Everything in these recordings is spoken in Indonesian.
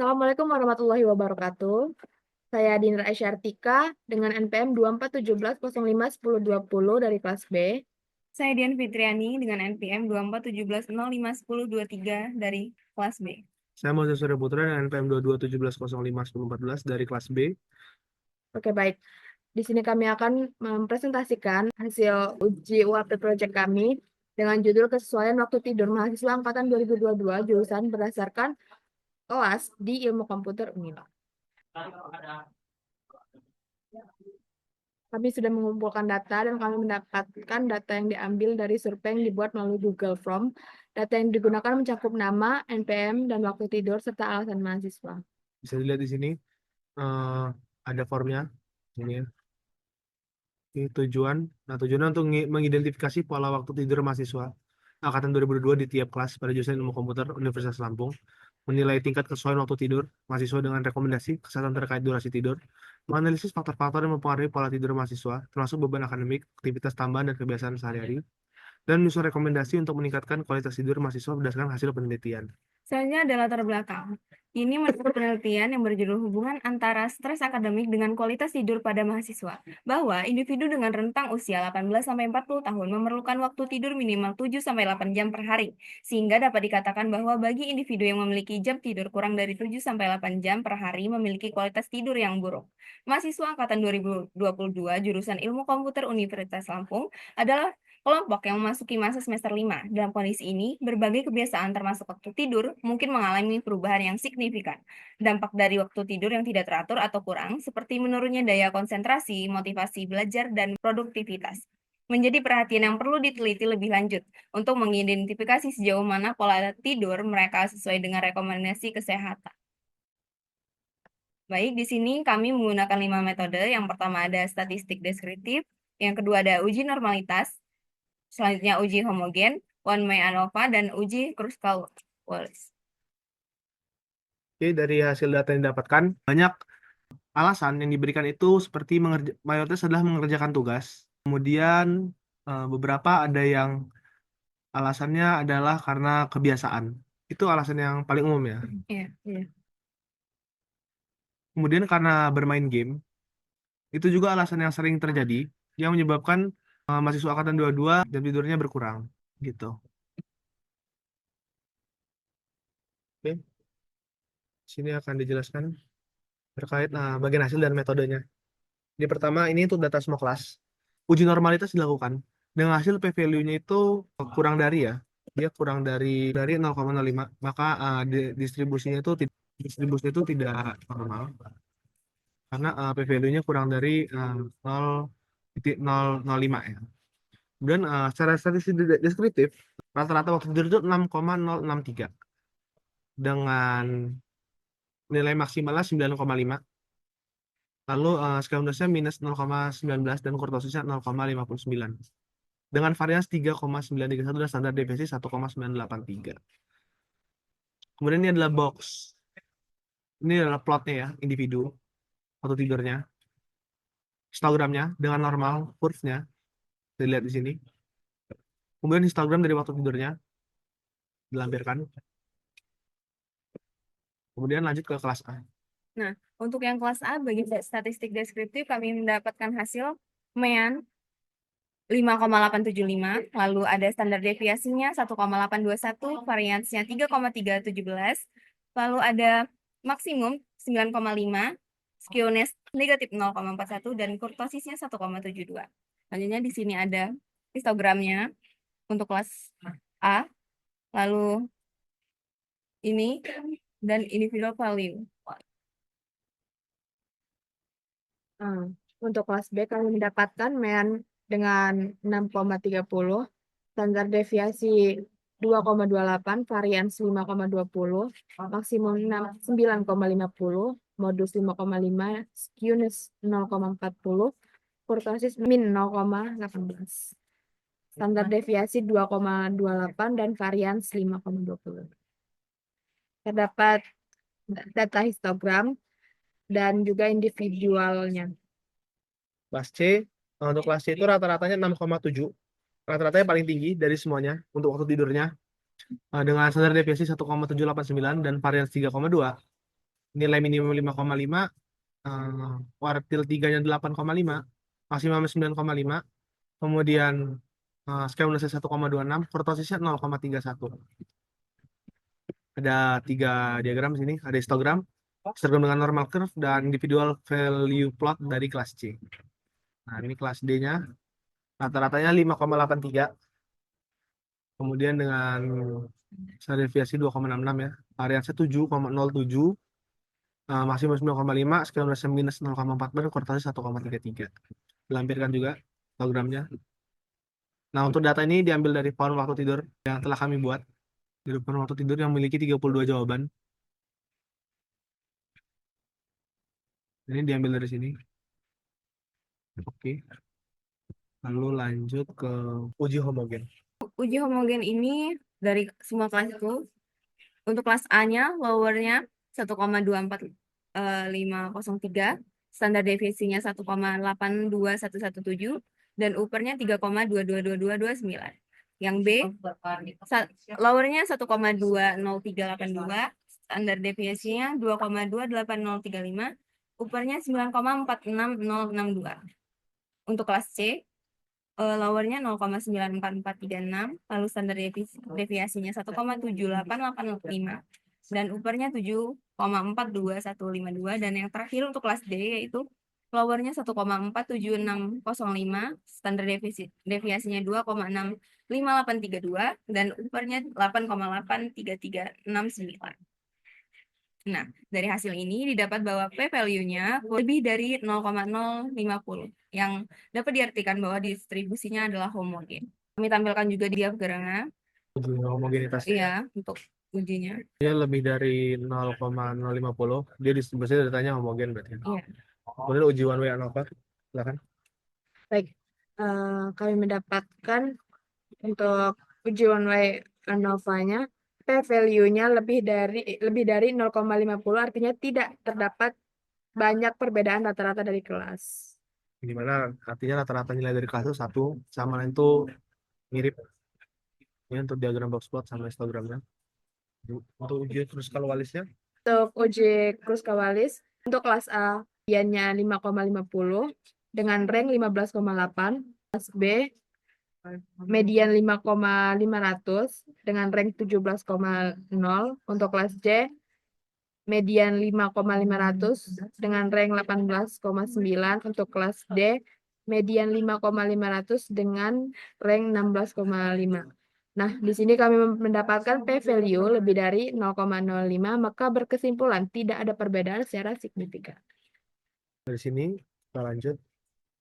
Assalamualaikum warahmatullahi wabarakatuh. Saya Dinra Asyartika dengan NPM 2417051020 dari kelas B. Saya Dian Fitriani dengan NPM 2417051023 dari kelas B. Saya Moses Surya Putra dengan NPM 2217051014 dari kelas B. Oke, baik. Di sini kami akan mempresentasikan hasil uji UAP project kami dengan judul kesesuaian waktu tidur mahasiswa angkatan 2022 jurusan berdasarkan kelas di Ilmu Komputer Unila. Kami sudah mengumpulkan data dan kami mendapatkan data yang diambil dari survei yang dibuat melalui Google Form. Data yang digunakan mencakup nama, NPM, dan waktu tidur, serta alasan mahasiswa. Bisa dilihat di sini ada formnya. Ini ya. Ini tujuan. Nah, tujuannya untuk mengidentifikasi pola waktu tidur mahasiswa angkatan 2022 di tiap kelas pada jurusan Ilmu Komputer Universitas Lampung, menilai tingkat kesesuaian waktu tidur mahasiswa dengan rekomendasi kesehatan terkait durasi tidur, menganalisis faktor-faktor yang mempengaruhi pola tidur mahasiswa, termasuk beban akademik, aktivitas tambahan, dan kebiasaan sehari-hari, dan menyusun rekomendasi untuk meningkatkan kualitas tidur mahasiswa berdasarkan hasil penelitian. Selanjutnya adalah latar belakang. Ini menurut penelitian yang berjudul hubungan antara stres akademik dengan kualitas tidur pada mahasiswa, bahwa individu dengan rentang usia 18-40 tahun memerlukan waktu tidur minimal 7-8 jam per hari, sehingga dapat dikatakan bahwa bagi individu yang memiliki jam tidur kurang dari 7-8 jam per hari memiliki kualitas tidur yang buruk. Mahasiswa angkatan 2022 jurusan Ilmu Komputer Universitas Lampung adalah kelompok yang memasuki masa semester 5. Dalam kondisi ini, berbagai kebiasaan termasuk waktu tidur mungkin mengalami perubahan yang signifikan. Dampak dari waktu tidur yang tidak teratur atau kurang, seperti menurunnya daya konsentrasi, motivasi belajar, dan produktivitas, menjadi perhatian yang perlu diteliti lebih lanjut untuk mengidentifikasi sejauh mana pola tidur mereka sesuai dengan rekomendasi kesehatan. Baik, di sini kami menggunakan 5 metode. Yang pertama ada statistik deskriptif, yang kedua ada uji normalitas, selanjutnya uji homogen, one way ANOVA, dan uji Kruskal-Wallis. Oke, dari hasil data yang didapatkan, banyak alasan yang diberikan itu seperti mayoritas adalah mengerjakan tugas. Kemudian beberapa ada yang alasannya adalah karena kebiasaan. Itu alasan yang paling umum ya. Iya, iya. Kemudian karena bermain game, itu juga alasan yang sering terjadi yang menyebabkan mahasiswa angkatan 22 jam tidurnya berkurang gitu. Oke. Sini akan dijelaskan terkait bagian hasil dan metodenya. Di pertama ini untuk data semua kelas. Uji normalitas dilakukan dengan hasil p-value-nya itu kurang dari ya. Dia kurang dari 0,05, maka distribusinya itu tidak normal karena p-value-nya kurang dari 0,005 ya. Kemudian secara statistik deskriptif, rata-rata waktu tidur itu 6,063 dengan nilai maksimalnya 9,5. Lalu skala minusnya minus 0,19 dan kurtosisnya 0,59. Dengan varians 3,931 dan standar deviasi 1,983. Kemudian ini adalah box. Ini adalah plotnya ya, individu waktu tidurnya. Histogramnya dengan normal curve-nya dilihat di sini. Kemudian histogram dari waktu tidurnya dilampirkan. Kemudian lanjut ke kelas A. Nah, untuk yang kelas A, bagi statistik deskriptif, kami mendapatkan hasil MEAN 5,875, lalu ada standar deviasinya 1,821, variansnya 3,317, lalu ada maksimum 9,5, skewness negatif 0,41, dan kurtosisnya 1,72. Selanjutnya di sini ada histogramnya untuk kelas A, lalu ini, dan individual value. Untuk kelas B kami mendapatkan MEAN dengan 6,30, standar deviasi 2,28, varians 5,20, maksimum 9,50, modus 5,5, skewness 0,40, kurtosis min 0,18. Standar deviasi 2,28 dan varians 5,20. Terdapat data histogram dan juga individualnya. Kelas C, untuk kelas C itu rata-ratanya 6,7. Rata-ratanya paling tinggi dari semuanya untuk waktu tidurnya. Dengan standar deviasi 1,789 dan varians 3,2. nilai minimum 5,5, kuartil 3-nya 8,5, maksimum 9,5, kemudian scalenusnya 1,26, kurtosisnya 0,31. Ada 3 diagram di sini, ada histogram dengan normal curve, dan individual value plot dari kelas C. Nah, ini kelas D-nya, rata-ratanya 5,83. Kemudian dengan standar deviasi 2,66 ya, variansi 7,07, maksimum 9,5, scalenusnya minus 0,4, dan kurtosisnya 1,33. Dilampirkan juga histogramnya. Nah, untuk data ini diambil dari form waktu tidur yang telah kami buat. Di form waktu tidur yang memiliki 32 jawaban. Ini diambil dari sini. Oke. Lalu lanjut ke uji homogen. Uji homogen ini dari semua kelas itu, untuk kelas A-nya, lowernya 1,24503, standar deviasinya 1,821117, dan uppernya 3,222229. Yang B, lowernya 1,20382, standar deviasinya 2,28035, uppernya 9,46062. Untuk kelas C, lowernya 0,94436, lalu standar deviasinya 1,78805, dan uppernya 7,42152, dan yang terakhir untuk kelas D yaitu lowernya 1,47605, standar deviasinya 2,65832, dan uppernya 8,83369. Nah, dari hasil ini didapat bahwa P-value-nya lebih dari 0,050, yang dapat diartikan bahwa distribusinya adalah homogen. Kami tampilkan juga di diagramnya, Uji homogenitas. ya, untuk ujinya. Dia lebih dari 0,050. Dia distribusinya datanya homogen berarti. Iya. Kemudian uji one way ANOVA. Silakan. Baik, kami mendapatkan untuk uji one way ANOVA-nya p-value-nya lebih dari 0,50, artinya tidak terdapat banyak perbedaan rata-rata dari kelas. Di mana artinya rata-rata nilai dari kelas itu 1, sama lain itu mirip. Ini untuk diagram box plot sama histogramnya. Untuk uji Kruskal-Walisnya, Untuk uji Kruskal-Wallis, untuk kelas A, mediannya 5,50 dengan rank 15,8. Kelas B, median 5,500 dengan rank 17,0. Untuk kelas C, median 5,500 dengan rank 18,9. Untuk kelas D, median 5,500 dengan rank 16,5. Nah, di sini kami mendapatkan p-value lebih dari 0,05, maka berkesimpulan tidak ada perbedaan secara signifikan. dari sini kita lanjut.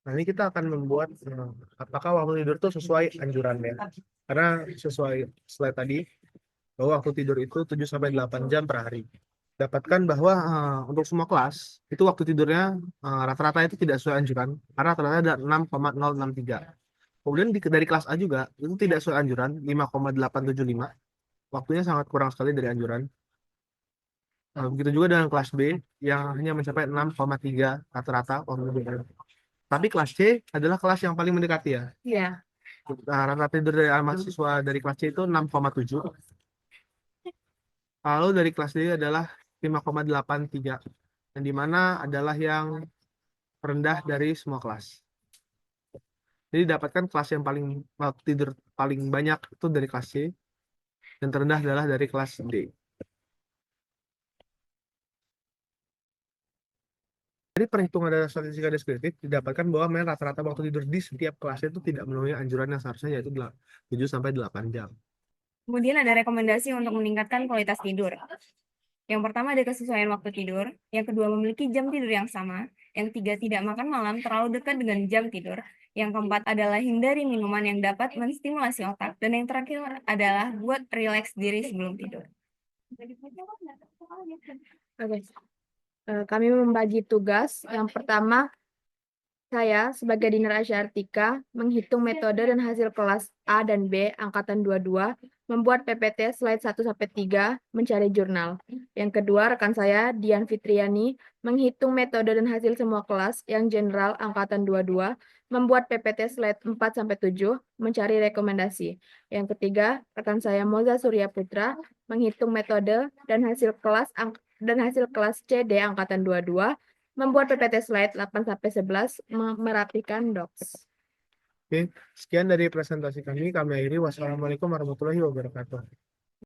Nah, ini kita akan membuat apakah waktu tidur itu sesuai anjurannya. Karena sesuai slide tadi, bahwa waktu tidur itu 7-8 jam per hari. Dapatkan bahwa untuk semua kelas, itu waktu tidurnya rata-rata itu tidak sesuai anjuran, karena rata-rata ada 6,063. Kemudian dari kelas A juga, itu tidak sesuai anjuran, 5,875. Waktunya sangat kurang sekali dari anjuran. Begitu juga dengan kelas B, yang hanya mencapai 6,3 rata-rata waktu tidur. Tapi kelas C adalah kelas yang paling mendekati ya. Iya. Rata tidur dari mahasiswa dari kelas C itu 6,7. Lalu dari kelas D adalah 5,83. Yang dimana adalah yang rendah dari semua kelas. Jadi dapatkan kelas yang paling waktu tidur paling banyak itu dari kelas C. Dan terendah adalah dari kelas D. Dari perhitungan data statistika deskriptif didapatkan bahwa memang rata-rata waktu tidur di setiap kelas itu tidak memenuhi anjuran yang seharusnya, yaitu 7-8 jam. Kemudian ada rekomendasi untuk meningkatkan kualitas tidur. Yang pertama ada kesesuaian waktu tidur, yang kedua memiliki jam tidur yang sama, yang ketiga tidak makan malam terlalu dekat dengan jam tidur, yang keempat adalah hindari minuman yang dapat menstimulasi otak, dan yang terakhir adalah buat rileks diri sebelum tidur. Oke. Kami membagi tugas. Yang pertama, saya sebagai Dinar Asyartika menghitung metode dan hasil kelas A dan B angkatan 22, membuat PPT slide 1-3, mencari jurnal. Yang kedua, rekan saya Dian Fitriani menghitung metode dan hasil semua kelas yang general angkatan 22, membuat PPT slide 4-7, mencari rekomendasi. Yang ketiga, rekan saya Moza Surya Putra menghitung metode dan hasil kelas dan hasil kelas CD angkatan 22 membuat PPT slide 8-11 merapikan docs. Oke, sekian dari presentasi kami. Kami akhiri. Wassalamualaikum warahmatullahi wabarakatuh.